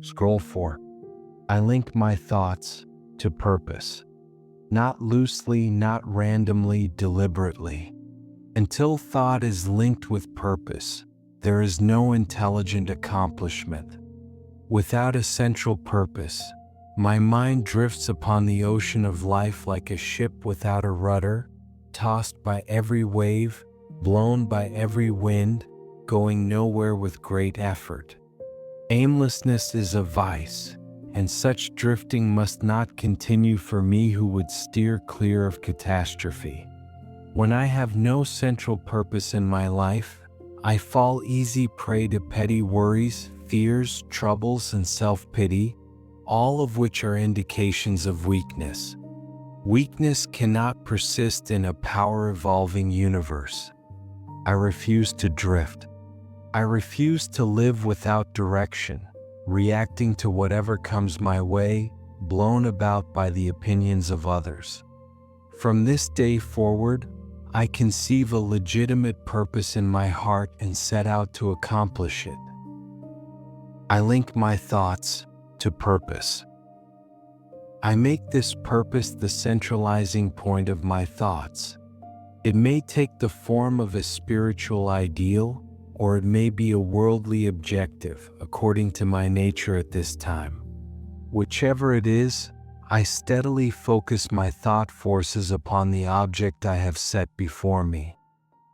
Scroll 4. I link my thoughts to purpose. Not loosely, not randomly, deliberately. Until thought is linked with purpose, there is no intelligent accomplishment. Without a central purpose, my mind drifts upon the ocean of life like a ship without a rudder, tossed by every wave, blown by every wind, going nowhere with great effort. Aimlessness is a vice, and such drifting must not continue for me who would steer clear of catastrophe. When I have no central purpose in my life, I fall easy prey to petty worries, fears, troubles, and self-pity, all of which are indications of weakness. Weakness cannot persist in a power-evolving universe. I refuse to drift. I refuse to live without direction, reacting to whatever comes my way, blown about by the opinions of others. From this day forward, I conceive a legitimate purpose in my heart and set out to accomplish it. I link my thoughts to purpose. I make this purpose the centralizing point of my thoughts. It may take the form of a spiritual ideal, or it may be a worldly objective, according to my nature at this time. Whichever it is, I steadily focus my thought forces upon the object I have set before me.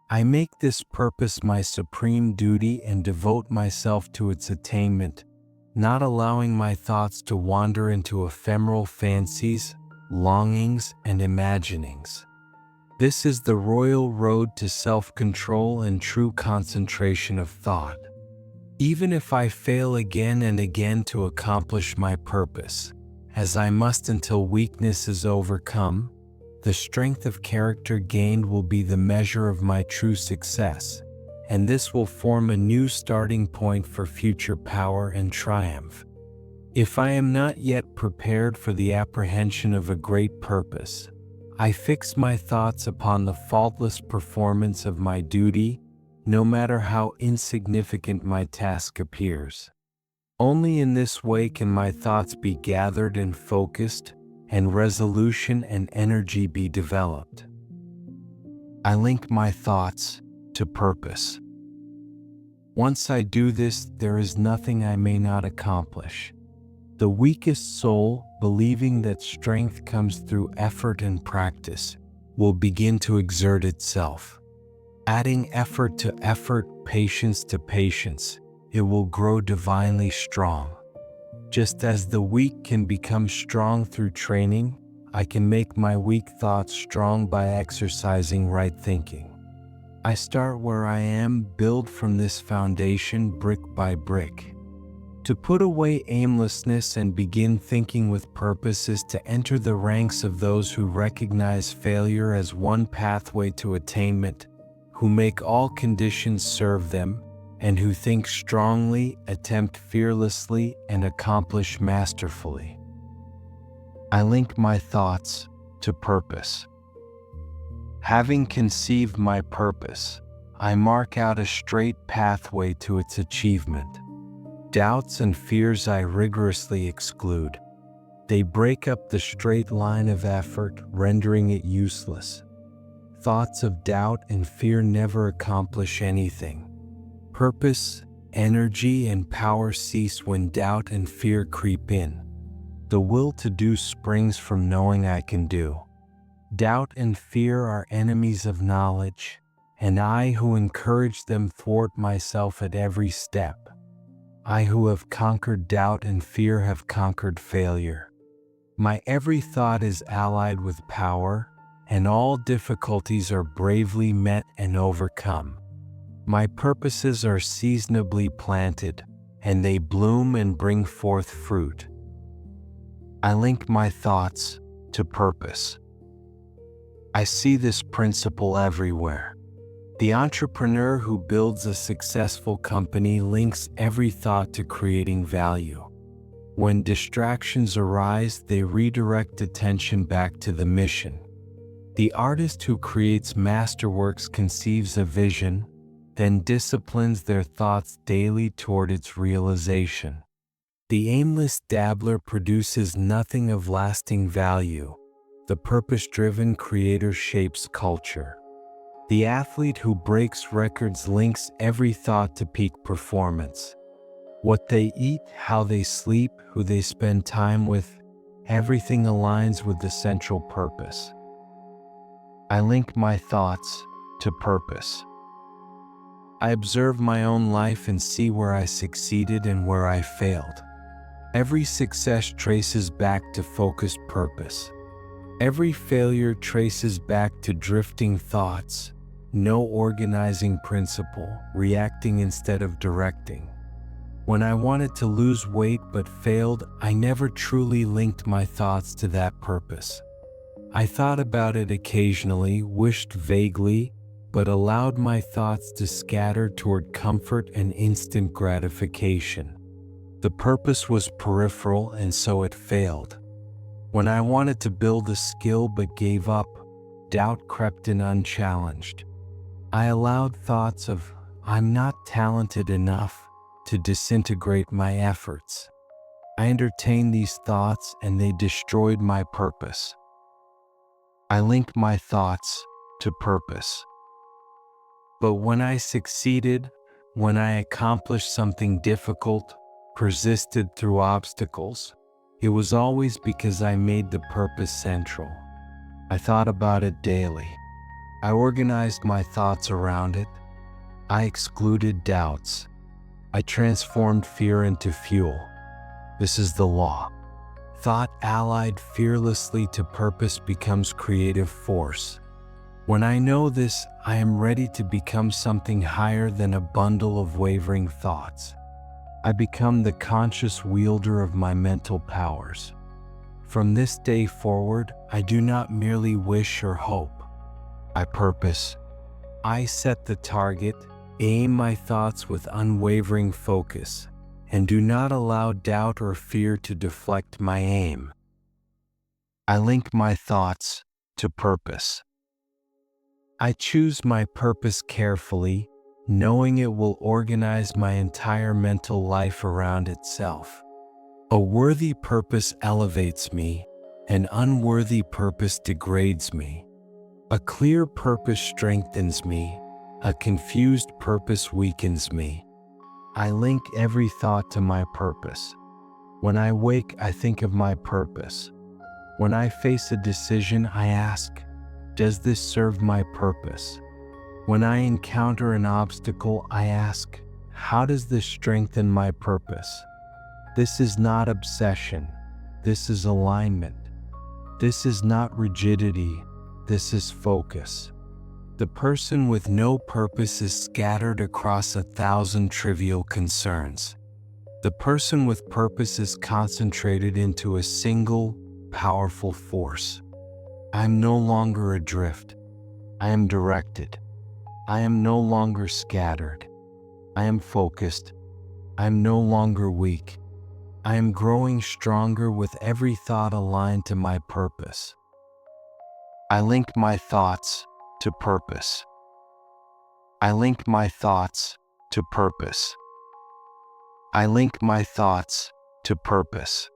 I make this purpose my supreme duty and devote myself to its attainment, not allowing my thoughts to wander into ephemeral fancies, longings, and imaginings. This is the royal road to self-control and true concentration of thought. Even if I fail again and again to accomplish my purpose, as I must until weakness is overcome, the strength of character gained will be the measure of my true success, and this will form a new starting point for future power and triumph. If I am not yet prepared for the apprehension of a great purpose, I fix my thoughts upon the faultless performance of my duty, no matter how insignificant my task appears. Only in this way can my thoughts be gathered and focused, and resolution and energy be developed. I link my thoughts to purpose. Once I do this, there is nothing I may not accomplish. The weakest soul, believing that strength comes through effort and practice, will begin to exert itself. Adding effort to effort, patience to patience, it will grow divinely strong. Just as the weak can become strong through training, I can make my weak thoughts strong by exercising right thinking. I start where I am, build from this foundation brick by brick. To put away aimlessness and begin thinking with purpose is to enter the ranks of those who recognize failure as one pathway to attainment, who make all conditions serve them, and who think strongly, attempt fearlessly, and accomplish masterfully. I link my thoughts to purpose. Having conceived my purpose, I mark out a straight pathway to its achievement. Doubts and fears I rigorously exclude. They break up the straight line of effort, rendering it useless. Thoughts of doubt and fear never accomplish anything. Purpose, energy, and power cease when doubt and fear creep in. The will to do springs from knowing I can do. Doubt and fear are enemies of knowledge, and I who encourage them thwart myself at every step. I who have conquered doubt and fear have conquered failure. My every thought is allied with power, and all difficulties are bravely met and overcome. My purposes are seasonably planted, and they bloom and bring forth fruit. I link my thoughts to purpose. I see this principle everywhere. The entrepreneur who builds a successful company links every thought to creating value. When distractions arise, they redirect attention back to the mission. The artist who creates masterworks conceives a vision, then disciplines their thoughts daily toward its realization. The aimless dabbler produces nothing of lasting value. The purpose-driven creator shapes culture. The athlete who breaks records links every thought to peak performance. What they eat, how they sleep, who they spend time with, everything aligns with the central purpose. I link my thoughts to purpose. I observe my own life and see where I succeeded and where I failed. Every success traces back to focused purpose. Every failure traces back to drifting thoughts, no organizing principle, reacting instead of directing. When I wanted to lose weight but failed, I never truly linked my thoughts to that purpose. I thought about it occasionally, wished vaguely, but allowed my thoughts to scatter toward comfort and instant gratification. The purpose was peripheral, and so it failed. When I wanted to build a skill but gave up, doubt crept in unchallenged. I allowed thoughts of, "I'm not talented enough," to disintegrate my efforts. I entertained these thoughts and they destroyed my purpose. I link my thoughts to purpose. But when I succeeded, when I accomplished something difficult, persisted through obstacles, it was always because I made the purpose central. I thought about it daily. I organized my thoughts around it. I excluded doubts. I transformed fear into fuel. This is the law. Thought allied fearlessly to purpose becomes creative force. When I know this, I am ready to become something higher than a bundle of wavering thoughts. I become the conscious wielder of my mental powers. From this day forward, I do not merely wish or hope. I purpose. I set the target, aim my thoughts with unwavering focus, and do not allow doubt or fear to deflect my aim. I link my thoughts to purpose. I choose my purpose carefully, knowing it will organize my entire mental life around itself. A worthy purpose elevates me, an unworthy purpose degrades me. A clear purpose strengthens me, a confused purpose weakens me. I link every thought to my purpose. When I wake, I think of my purpose. When I face a decision, I ask, does this serve my purpose? When I encounter an obstacle, I ask, how does this strengthen my purpose? This is not obsession. This is alignment. This is not rigidity. This is focus. The person with no purpose is scattered across 1,000 trivial concerns. The person with purpose is concentrated into a single, powerful force. I am no longer adrift. I am directed. I am no longer scattered. I am focused. I am no longer weak. I am growing stronger with every thought aligned to my purpose. I link my thoughts to purpose. I link my thoughts to purpose. I link my thoughts to purpose.